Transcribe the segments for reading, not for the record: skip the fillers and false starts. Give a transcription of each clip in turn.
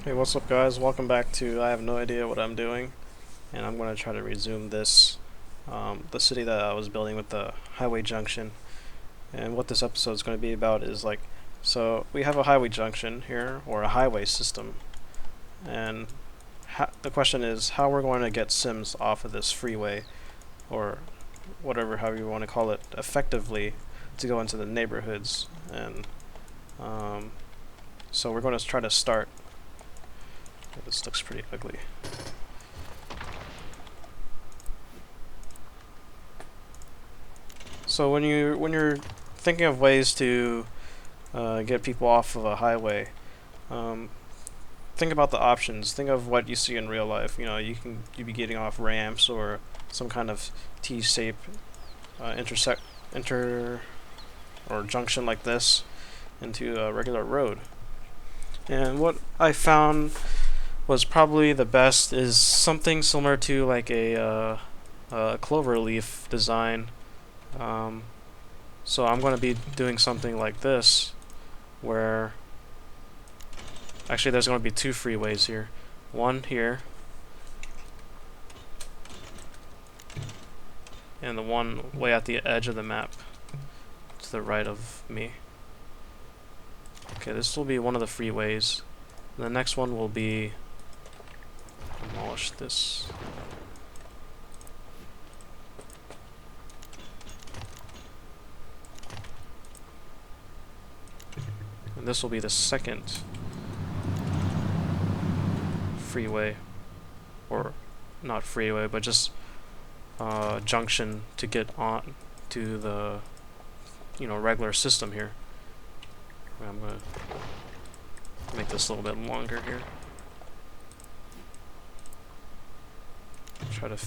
Hey, what's up guys? Welcome back to I have no idea what I'm doing, and I'm going to try to resume this, the city that I was building with the highway junction. And what this episode is going to be about is so we have a highway junction here, or a highway system, and the question is how we're going to get Sims off of this freeway, or whatever, however you want to call it, effectively to go into the neighborhoods. And so we're going to try to start. This looks pretty ugly. So when you're thinking of ways to get people off of a highway, think about the options. Think of what you see in real life. You'd be getting off ramps or some kind of T-shape inter or junction like this into a regular road. And what I found was probably the best is something similar to like a clover leaf design. So I'm going to be doing something like this, where actually there's going to be two freeways here. One here, and the one way at the edge of the map to the right of me. Okay, this will be one of the freeways. And the next one will be demolish this. And this will be the second freeway, or not freeway, but just junction to get on to the regular system here. I'm gonna make this a little bit longer here. Try to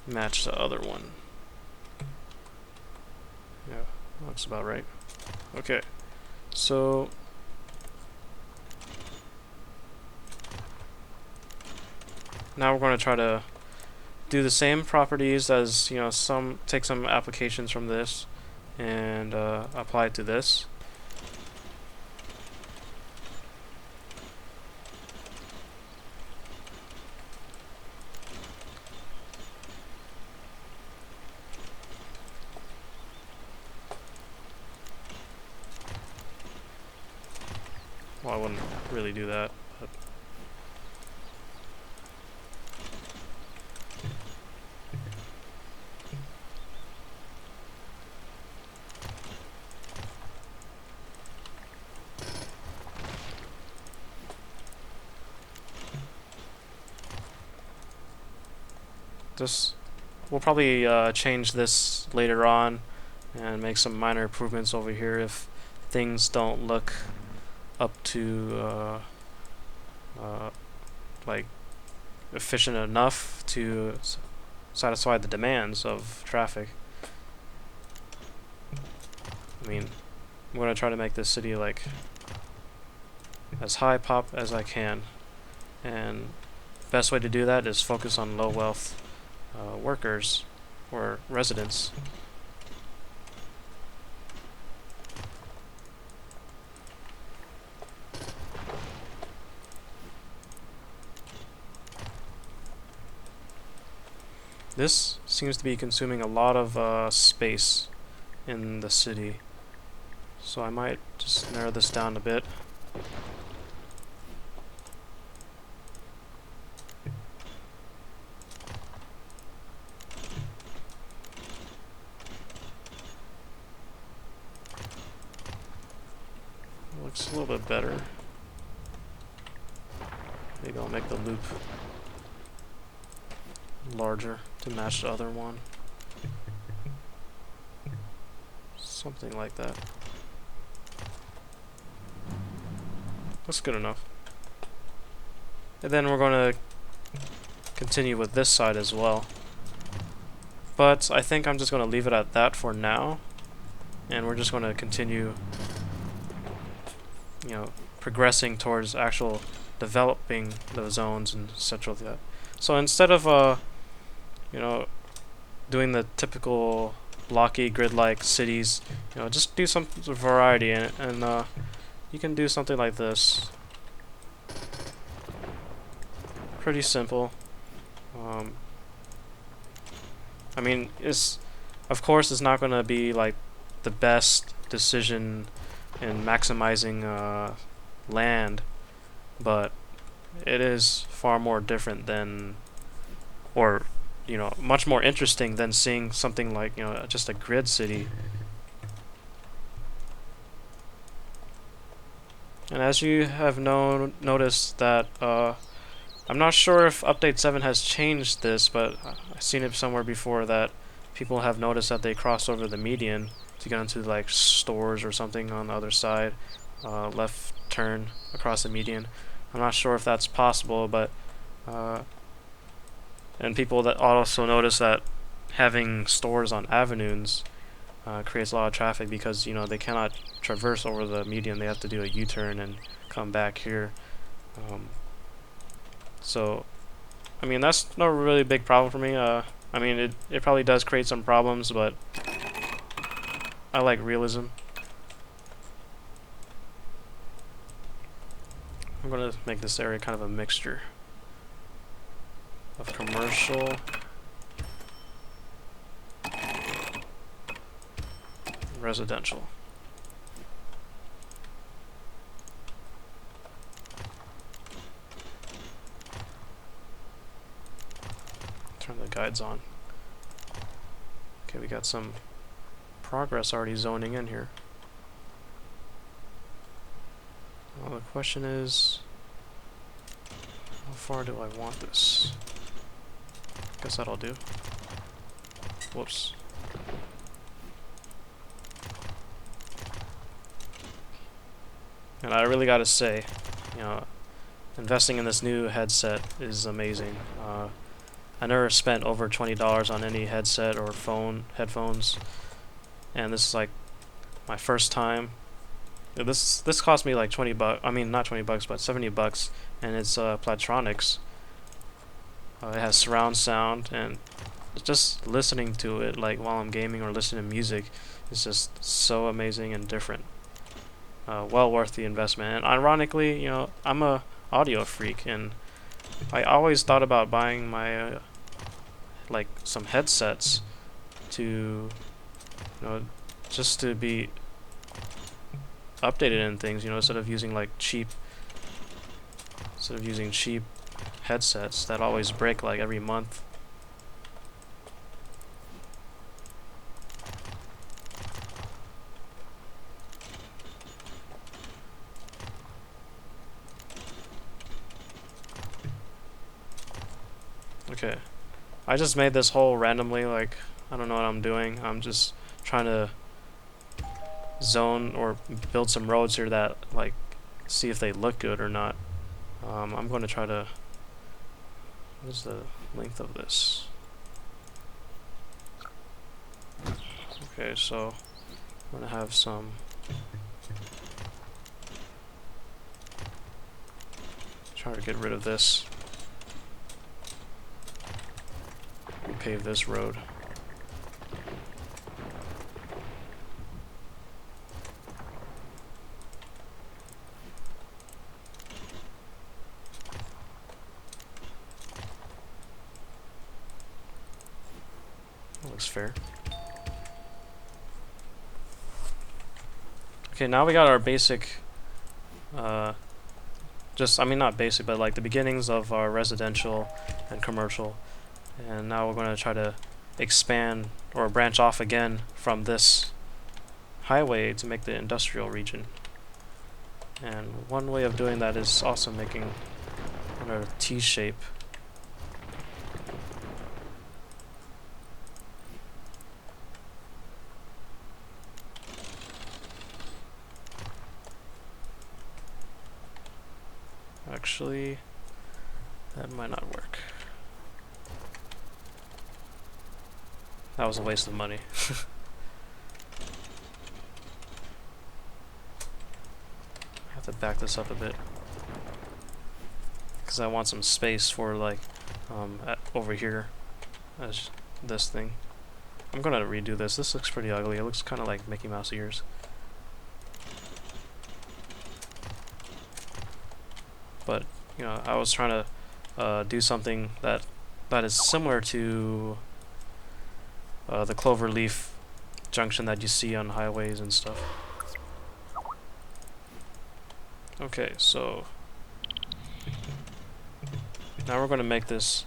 match the other one. Yeah, looks about right. Okay, so now we're going to try to do the same properties as, take some applications from this and apply it to this. Well, I wouldn't really do that, but we'll probably change this later on and make some minor improvements over here if things don't look up to like efficient enough to satisfy the demands of traffic. I mean, I'm gonna try to make this city like as high pop as I can, and best way to do that is focus on low wealth workers or residents. This seems to be consuming a lot of space in the city, so I might just narrow this down a bit. Looks a little bit better. Maybe I'll make the loop larger to match the other one. Something like that. That's good enough. And then we're going to continue with this side as well. But I think I'm just going to leave it at that for now. And we're just going to continue, progressing towards actual developing the zones and central that. So instead of doing the typical blocky grid-like cities, just do some variety in it, and you can do something like this. pretty simple. I mean, of course it's not going to be like the best decision in maximizing land, but it is far more different than, or much more interesting than seeing something like just a grid city. And as you have noticed that I'm not sure if update 7 has changed this, but I've seen it somewhere before that people have noticed that they cross over the median to get into like stores or something on the other side, left turn across the median. I'm not sure if that's possible, but and people that also notice that having stores on avenues creates a lot of traffic because they cannot traverse over the median. They have to do a U-turn and come back here. So, I mean, that's not a really big problem for me. I mean, it probably does create some problems, but I like realism. I'm gonna make this area kind of a mixture of commercial, residential. Turn the guides on. Okay, we got some progress already zoning in here. Well, the question is, how far do I want this? Guess that'll do. Whoops. And I really gotta say, investing in this new headset is amazing. I never spent over $20 on any headset or headphones, and this is like my first time. This cost me like 20 bucks. I mean, not 20 bucks, but 70 bucks, and it's Plantronics. It has surround sound, and just listening to it like while I'm gaming or listening to music is just so amazing and different. Well worth the investment. And ironically, I'm a audio freak, and I always thought about buying my like some headsets to just to be updated in things, instead of using cheap headsets that always break like every month. Okay, I just made this hole randomly, like I don't know what I'm doing. I'm just trying to zone or build some roads here that see if they look good or not. I'm going to try to, what is the length of this? Okay, so I'm going to have some try to get rid of this and pave this road. Looks fair. Okay, now we got our basic, I mean not basic, but like the beginnings of our residential and commercial. And now we're going to try to expand or branch off again from this highway to make the industrial region. And one way of doing that is also making another T shape. Actually, that might not work. That was a waste of money. I have to back this up a bit because I want some space for over here as this thing. I'm gonna redo this. This looks pretty ugly. It looks kind of like Mickey Mouse ears. But I was trying to do something that is similar to the cloverleaf junction that you see on highways and stuff. Okay, so now we're going to make this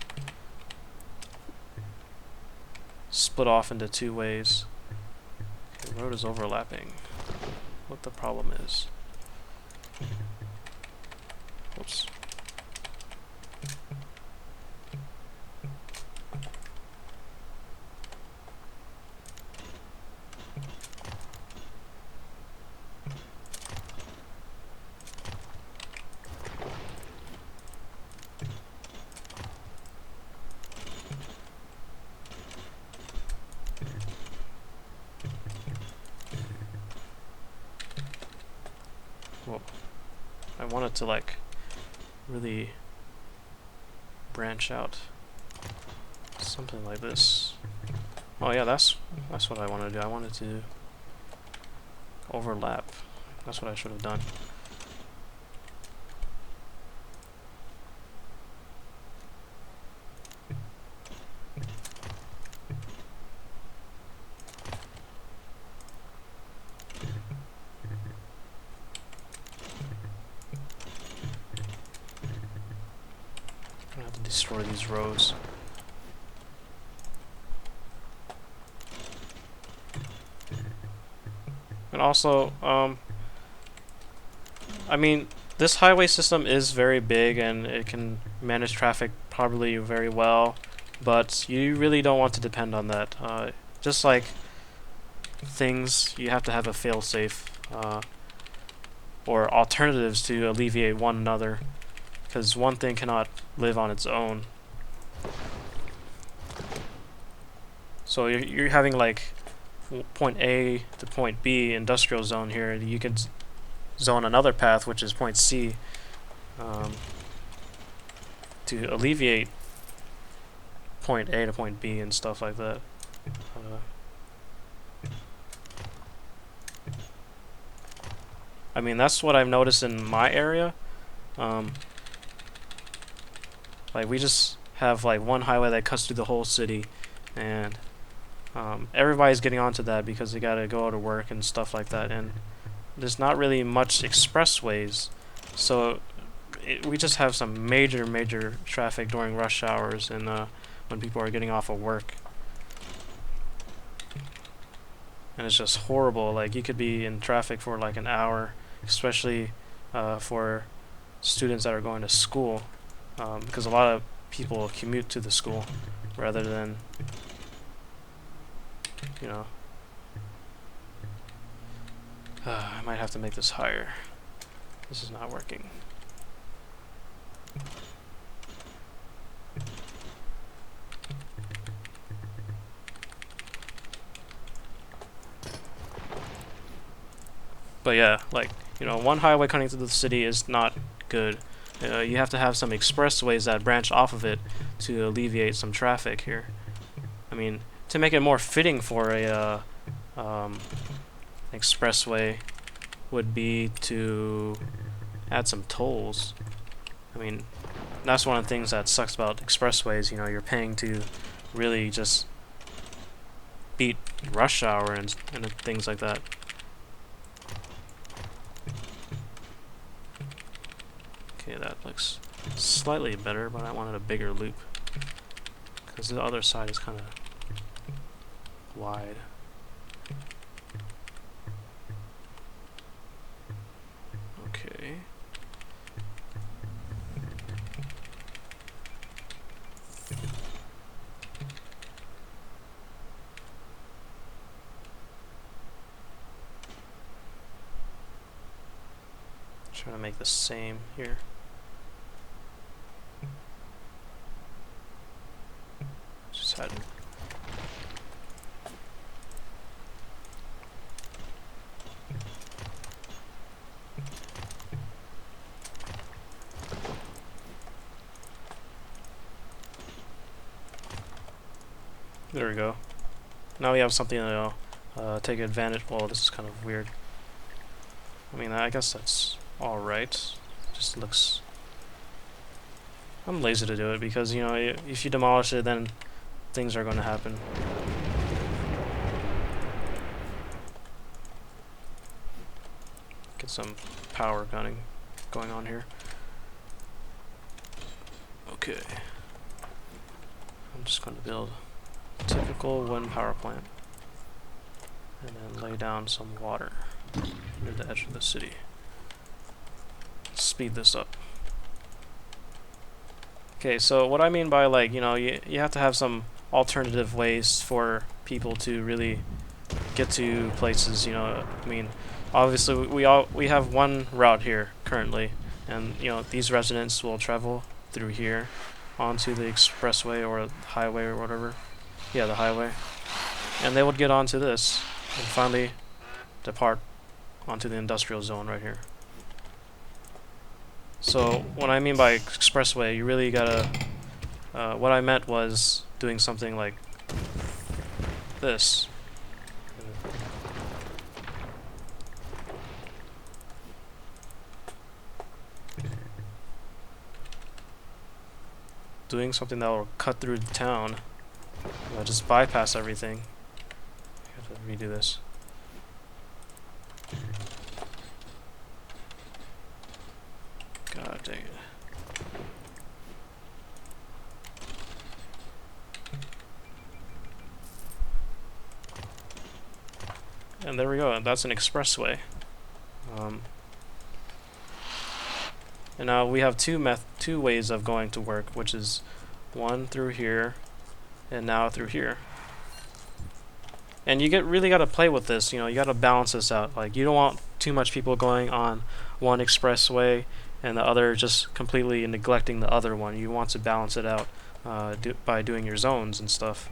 split off into two ways. The road is overlapping. What the problem is. Oops. Well, I want it to like really branch out. Something like this. Oh yeah, that's what I want to do. I want it to overlap. That's what I should have done. I'm gonna have to destroy these rows. And also, I mean, this highway system is very big and it can manage traffic probably very well, but you really don't want to depend on that. Just like things, you have to have a fail-safe or alternatives to alleviate one another, because one thing cannot live on its own. So you're having like point A to point B industrial zone here. You could zone another path, which is point C, to alleviate point A to point B and stuff like that. I mean, that's what I've noticed in my area. Like, we just have like one highway that cuts through the whole city, and everybody's getting onto that because they gotta go to work and stuff like that, and there's not really much expressways, so we just have some major traffic during rush hours and when people are getting off of work. And it's just horrible. Like, you could be in traffic for like an hour, especially for students that are going to school, because a lot of people commute to the school rather than, you know. I might have to make this higher. This is not working. But yeah, like, you know, one highway cutting through the city is not good. You have to have some expressways that branch off of it to alleviate some traffic here. I mean, to make it more fitting for a expressway would be to add some tolls. I mean, that's one of the things that sucks about expressways. You know, you're paying to really just beat rush hour and things like that. Okay, that looks slightly better, but I wanted a bigger loop because the other side is kind of wide. Okay. Trying to make the same here. Just had there we go. Now we have something to take advantage. Well, this is kind of weird. I mean, I guess that's alright. Just looks I'm lazy to do it because, you know, if you demolish it, then things are going to happen. Get some power gunning going on here. Okay. I'm just going to build a typical wind power plant. And then lay down some water near the edge of the city. Speed this up. Okay, so what I mean by, like, you know, you have to have some alternative ways for people to really get to places, you know. I mean, obviously we have one route here currently, and you know, these residents will travel through here onto the expressway or highway or whatever. Yeah, the highway. And they would get onto this and finally depart onto the industrial zone right here. So what I mean by expressway, you really gotta, what I meant was doing something like this. Doing something that will cut through the town, just bypass everything. I have to redo this. God dang it. And there we go, that's an expressway. And now we have two ways of going to work, which is one through here, and now through here. And you really got to play with this, you know, you got to balance this out. Like, you don't want too much people going on one expressway and the other just completely neglecting the other one. You want to balance it out by doing your zones and stuff.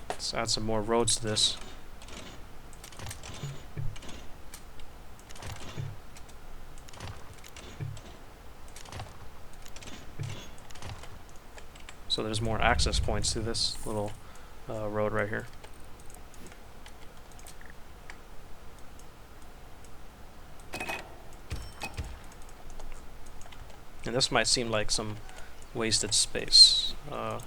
Let's add some more roads to this. So there's more access points to this little road right here. And this might seem like some wasted space. I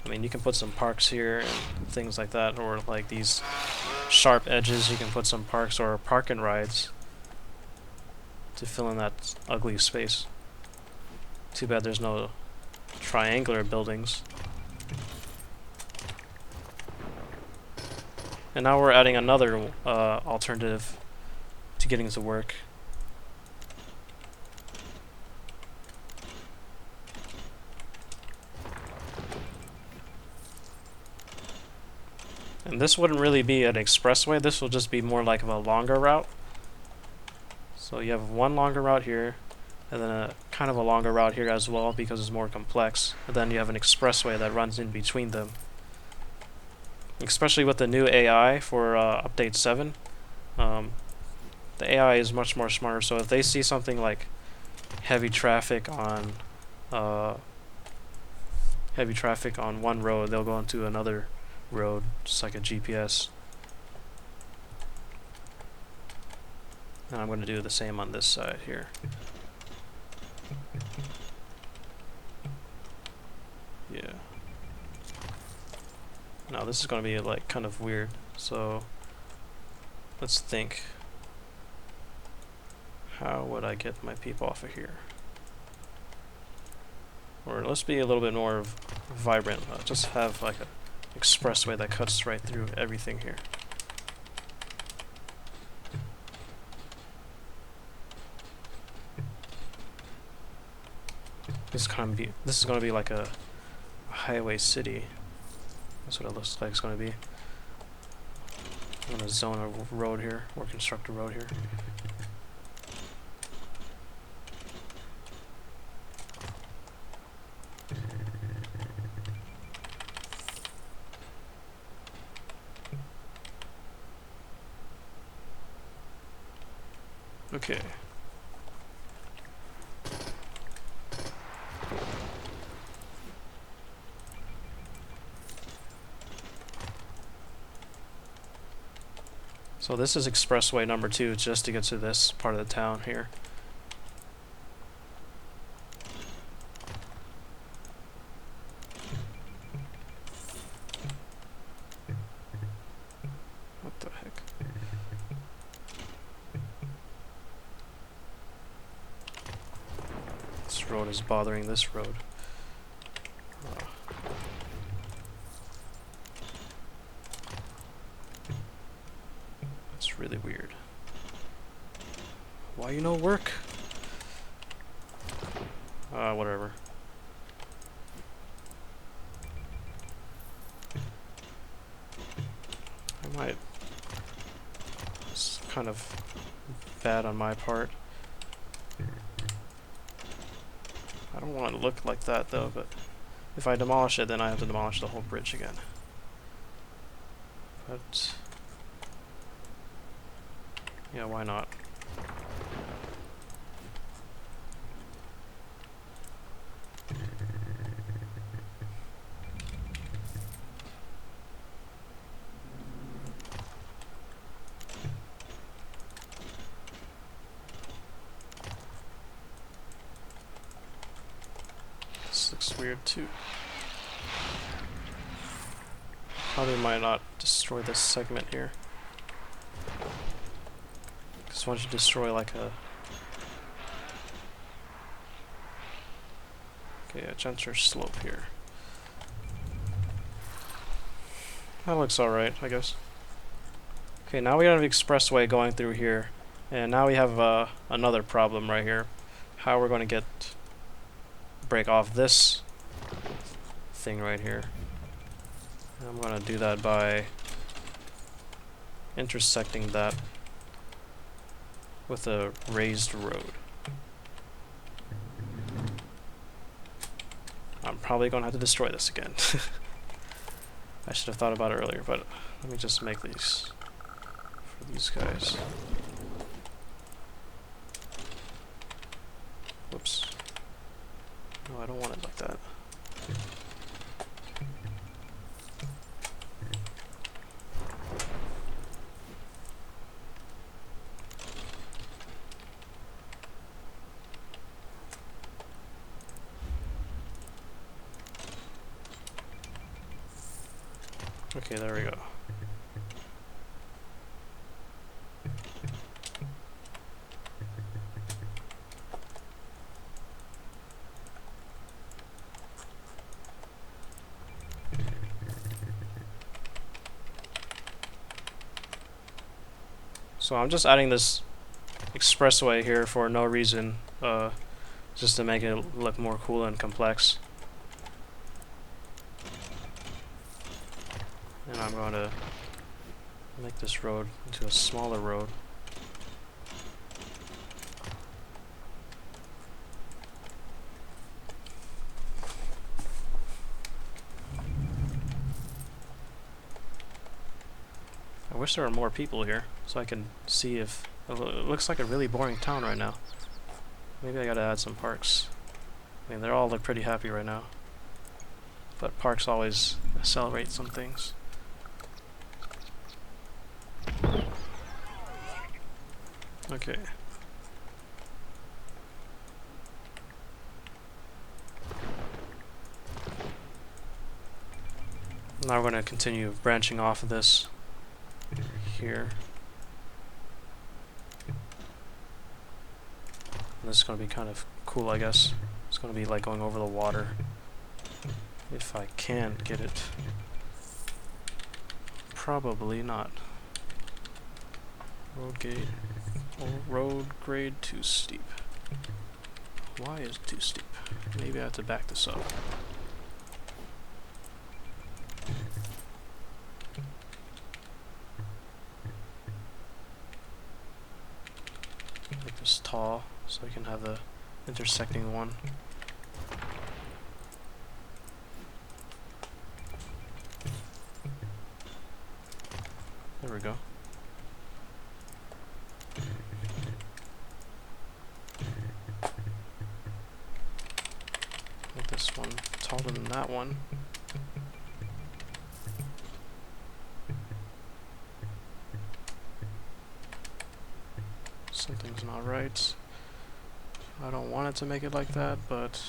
mean, you can put some parks here and things like that, or like these sharp edges, you can put some parks or park and rides to fill in that ugly space. Too bad there's no triangular buildings. And now we're adding another alternative to getting to work. And this wouldn't really be an expressway, this will just be more like a longer route. So you have one longer route here, and then a kind of a longer route here as well because it's more complex. And then you have an expressway that runs in between them. Especially with the new AI for update 7, the AI is much more smarter. So if they see something like heavy traffic on one road, they'll go into another road, just like a GPS. And I'm going to do the same on this side here. Yeah. Now this is going to be like kind of weird, so let's think. How would I get my people off of here? Or let's be a little bit more vibrant. Just have like a expressway that cuts right through everything here. This is going to be like a highway city. That's what it looks like it's going to be. I'm going to zone a road here, or construct a road here. Okay. So this is expressway number 2, just to get to this part of the town here. this road is bothering this road. That's really weird. Why you no work? Whatever. I might... It's kind of bad on my part. I don't want it to look like that though, but if I demolish it, then I have to demolish the whole bridge again. But... yeah, why not? This looks weird too. Probably might not destroy this segment here. Because once you destroy like a... okay, a gentler slope here. That looks alright, I guess. Okay, now we have an expressway going through here. And now we have another problem right here. How we're going to break off this thing right here. And I'm going to do that by intersecting that with a raised road. I'm probably going to have to destroy this again. I should have thought about it earlier, but let me just make these for these guys. Whoops. No, I don't want it like that. Okay, there we go. So I'm just adding this expressway here for no reason, just to make it look more cool and complex. And I'm going to make this road into a smaller road. I wish there were more people here so I can see if... it looks like a really boring town right now. Maybe I gotta add some parks. I mean, they all look pretty happy right now. But parks always accelerate some things. Okay. Now we're going to continue branching off of this here. And this is going to be kind of cool, I guess. It's going to be like going over the water. If I can get it. Probably not. Road grade too steep. Why is it too steep? Maybe I have to back this up. Make this tall so I can have the intersecting one. There we go. Make this one taller than that one. Something's not right. I don't want it to make it like that, but...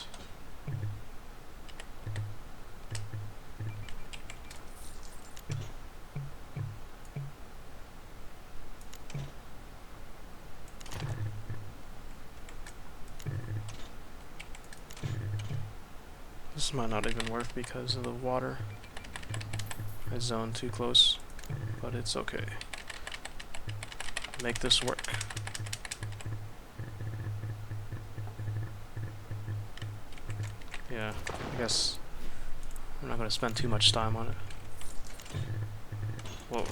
This might not even work because of the water. I zoned too close, but it's okay. Make this work. Yeah, I guess I'm not going to spend too much time on it. Whoa.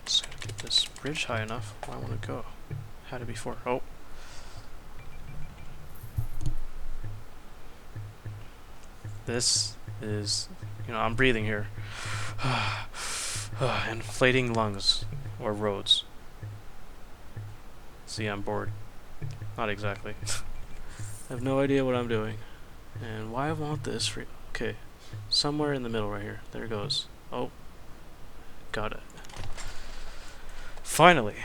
Just gotta get this bridge high enough where I want to go. Had it before. Oh. This is, I'm breathing here. Inflating lungs or roads. See, I'm bored. Not exactly. I have no idea what I'm doing. And why I want this for... Okay. Somewhere in the middle right here. There it goes. Oh. Got it. Finally.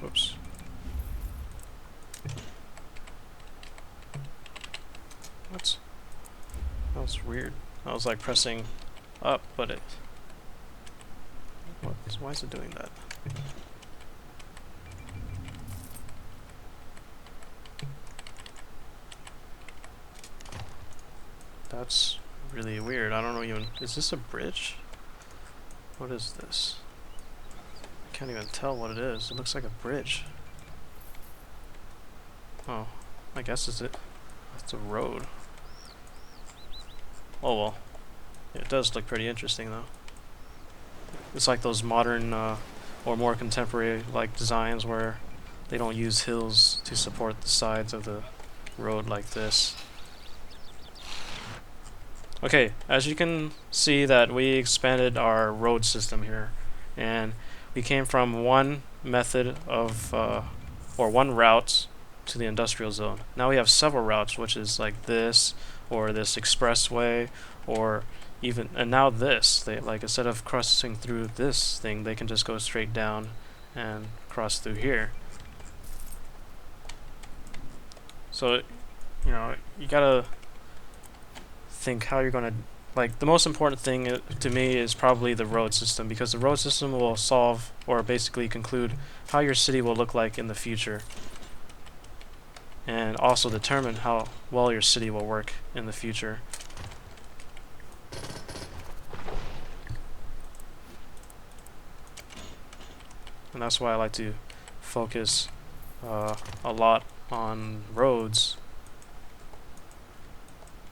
Whoops. What? That was weird. I was like pressing up, but it... What? Why is it doing that? That's really weird. I don't know even... Is this a bridge? What is this? I can't even tell what it is. It looks like a bridge. Oh, I guess it's a road. Oh well. It does look pretty interesting though. It's like those modern or more contemporary like designs where they don't use hills to support the sides of the road like this. Okay, as you can see that we expanded our road system here, and we came from one method of or one route to the industrial zone. Now we have several routes, which is like this or this expressway, or even, and now this, they like, instead of crossing through this thing, they can just go straight down and cross through here. So you gotta think how you're gonna, like, the most important thing to me is probably the road system, because the road system will solve or basically conclude how your city will look like in the future, and also determine how well your city will work in the future. And that's why I like to focus a lot on roads,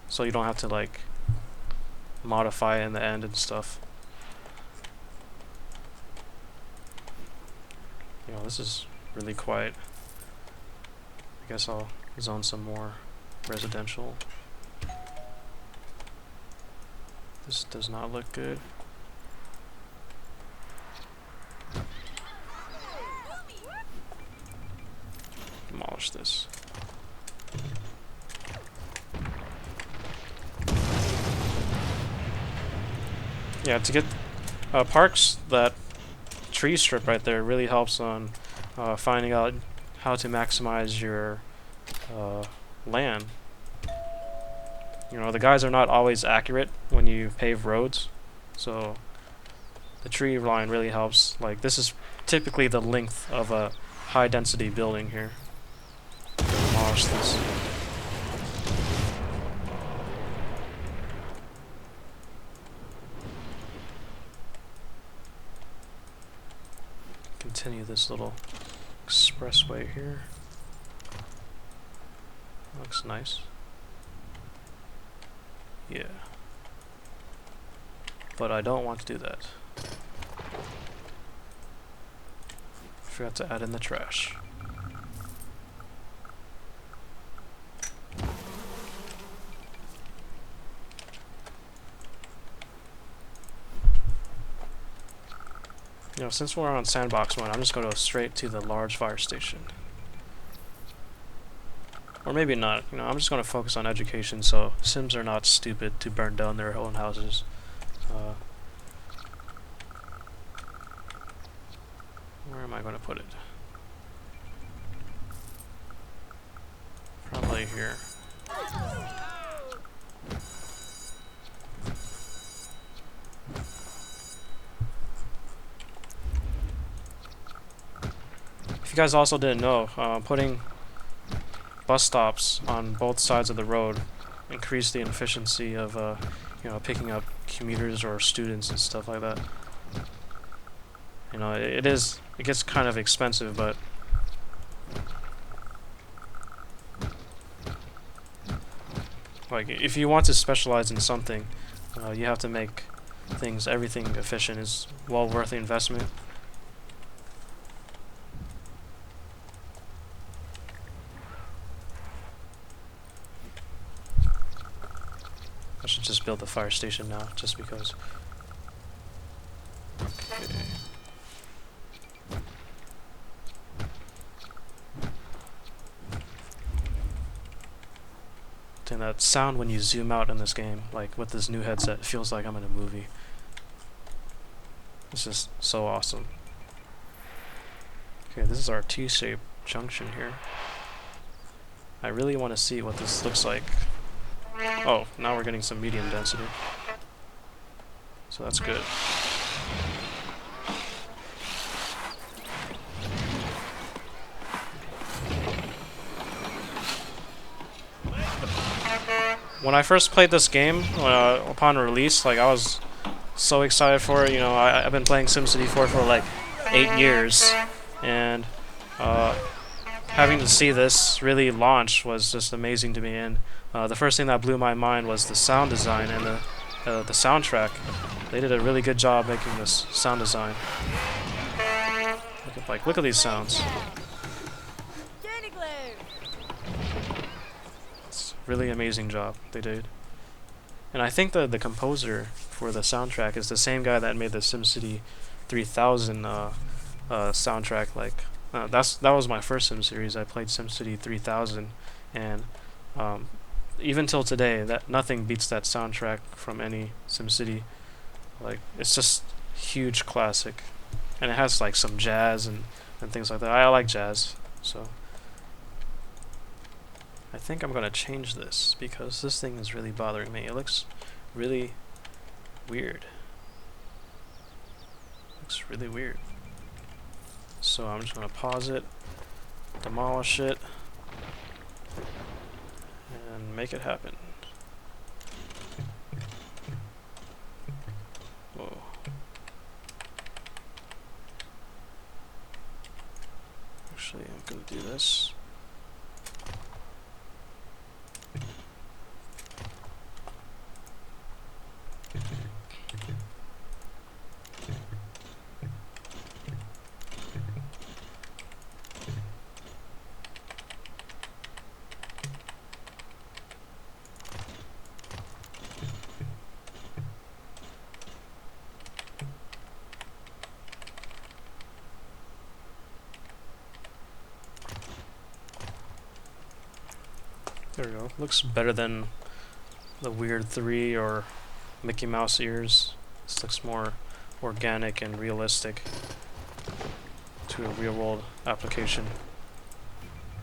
so you don't have to like modify in the end and stuff. This is really quiet. I guess I'll zone some more residential. This does not look good. Demolish this. Yeah, to get parks, that tree strip right there really helps on finding out how to maximize your land. The guides are not always accurate when you pave roads, so the tree line really helps. Like, this is typically the length of a high density building here. Demolish this. Continue this little expressway here. Looks nice. Yeah. But I don't want to do that. Forgot to add in the trash. Since we're on sandbox 1, I'm just going to go straight to the large fire station. Or maybe not. I'm just going to focus on education, so Sims are not stupid to burn down their own houses. Where am I going to put it? Probably here. If you guys also didn't know, putting bus stops on both sides of the road increase the efficiency of picking up commuters or students and stuff like that. You know, it gets kind of expensive, but like if you want to specialize in something, you have to make everything efficient. Is well worth the investment. I should just build the fire station now, just because. Okay. And that sound when you zoom out in this game, like with this new headset, it feels like I'm in a movie. It's just so awesome. Okay, this is our T-shaped junction here. I really want to see what this looks like. Oh, now we're getting some medium density. So that's good. When I first played this game, upon release, like I was so excited for it. You know, I've been playing SimCity 4 for like 8 years, and having to see this really launch was just amazing to me. And the first thing that blew my mind was the sound design and the soundtrack. They did a really good job making this sound design. Look at these sounds. It's a really amazing job they did. And I think the composer for the soundtrack is the same guy that made the SimCity 3000 soundtrack. Like that was my first Sim series. I played SimCity 3000, and even till today, that nothing beats that soundtrack from any SimCity. Like it's just huge classic, and it has like some jazz and things like that. I like jazz, so I think I'm gonna change this because this thing is really bothering me. It looks really weird. Looks really weird. So I'm just gonna pause it, demolish it, and make it happen. Whoa. Actually, I'm gonna do this. There we go. Looks better than the weird 3 or Mickey Mouse ears. This looks more organic and realistic to a real world application.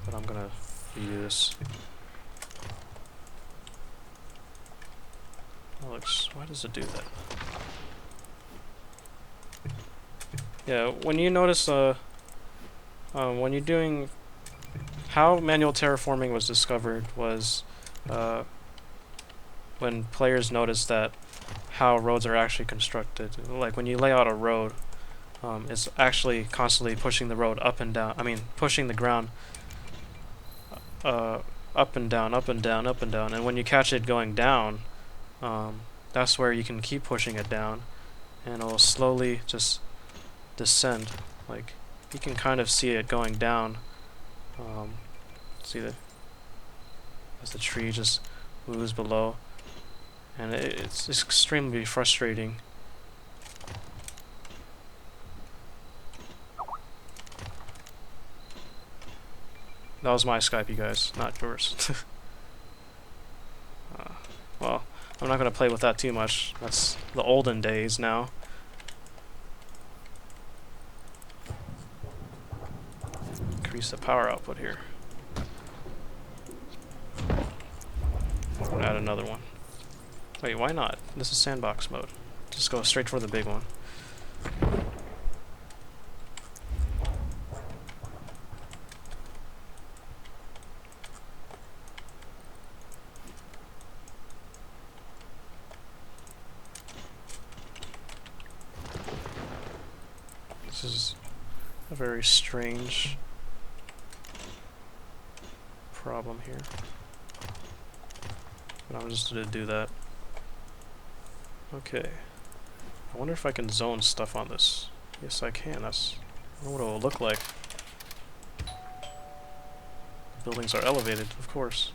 But I'm gonna use. Why does it do that? Yeah, when you notice when you're doing how manual terraforming was discovered was when players noticed that how roads are actually constructed. Like when you lay out a road, it's actually constantly pushing the road up and down. I mean, pushing the ground up and down, up and down, up and down. And when you catch it going down, that's where you can keep pushing it down, and it'll slowly just descend. Like you can kind of see it going down. See that as the tree just moves below, and it's extremely frustrating. That was my Skype, you guys, not yours. Well, I'm not gonna play with that too much. That's the olden days now. increase the power output here. I'm gonna add another one. Wait, why not? This is sandbox mode. Just go straight for the big one. This is a very strange problem here. But I'm just gonna do that. Okay. I wonder if I can zone stuff on this. Yes, I can. I don't know what it will look like. Buildings are elevated, of course.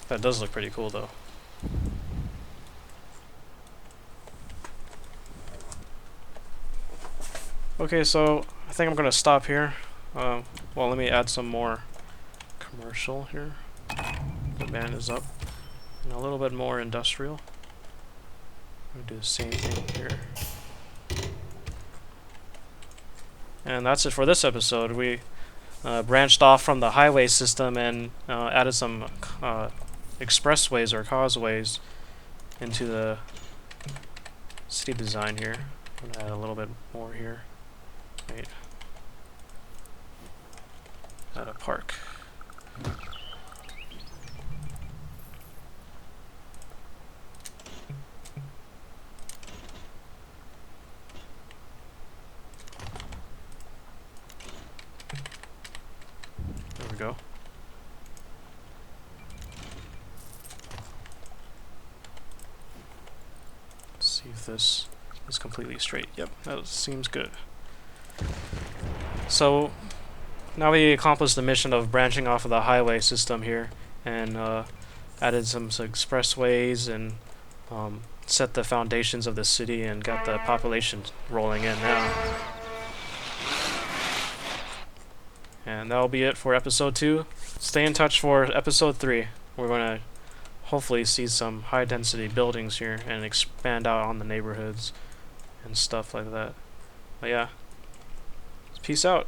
That does look pretty cool, though. Okay, so I think I'm gonna stop here. Well, let me add some more commercial here. Demand is up. And a little bit more industrial. I'm gonna do the same thing here. And that's it for this episode. We branched off from the highway system and added some expressways or causeways into the city design here. I'm gonna add a little bit more here. Wait. Add a park. There we go. Let's see if this is completely straight. Yep, that seems good. So now we accomplished the mission of branching off of the highway system here and added some expressways and set the foundations of the city and got the population rolling in now. And that'll be it for episode 2. Stay in touch for episode 3. We're going to hopefully see some high density buildings here and expand out on the neighborhoods and stuff like that. But yeah, peace out.